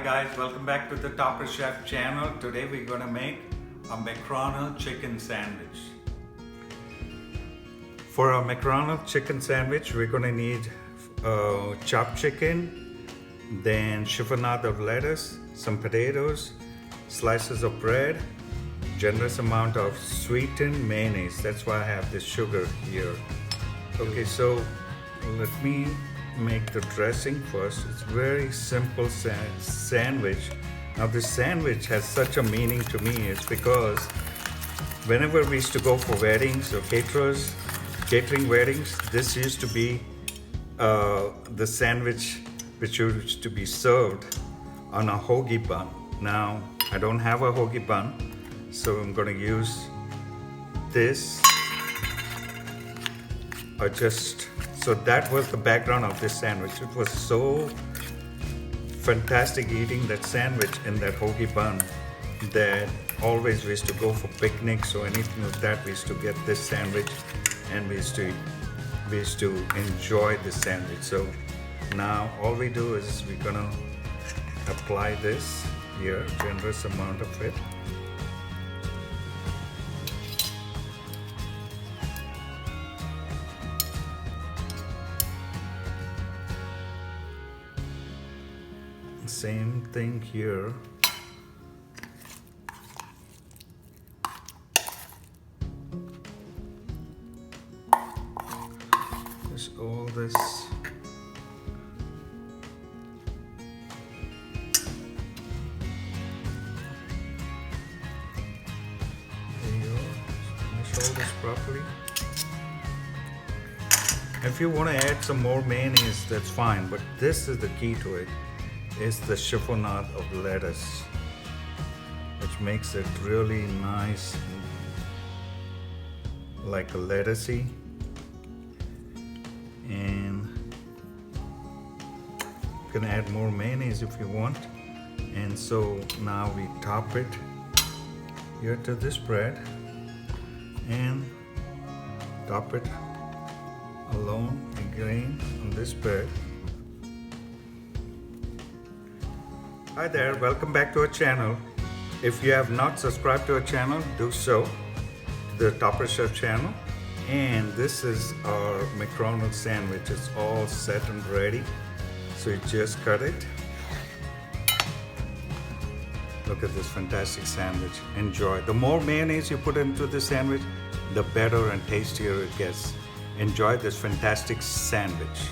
guys, welcome back to the Topper Chef channel. Today we're gonna make a McRonell chicken sandwich. For our McRonell chicken sandwich, we're gonna need chopped chicken, then chiffonade of lettuce, some potatoes, slices of bread, generous amount of sweetened mayonnaise. That's why I have this sugar here. Okay, so let me make the dressing first. It's very simple sandwich. Now this sandwich has such a meaning to me. It's because whenever we used to go for weddings or catering weddings, this used to be the sandwich which used to be served on a hoagie bun. Now I don't have a hoagie bun, so I'm going to use this so that was the background of this sandwich. It was so fantastic eating that sandwich in that hoagie bun that always we used to go for picnics or anything like that. We used to get this sandwich and we used to enjoy this sandwich. So now all we do is we're gonna apply this here, generous amount of it. Same thing here. Just all this. There you go. Mix all this properly. If you want to add some more mayonnaise, that's fine, but this is the key to it. Is the chiffonade of lettuce, which makes it really nice, like a lettucey. And you can add more mayonnaise if you want. And so now we top it here to this bread and top it alone again on this bread. Hi there, welcome back to our channel. If you have not subscribed to our channel, do so, the Topper Chef channel. And this is our McRonell sandwich. It's all set and ready. So you just cut it. Look at this fantastic sandwich. Enjoy. The more mayonnaise you put into the sandwich, the better and tastier it gets. Enjoy this fantastic sandwich.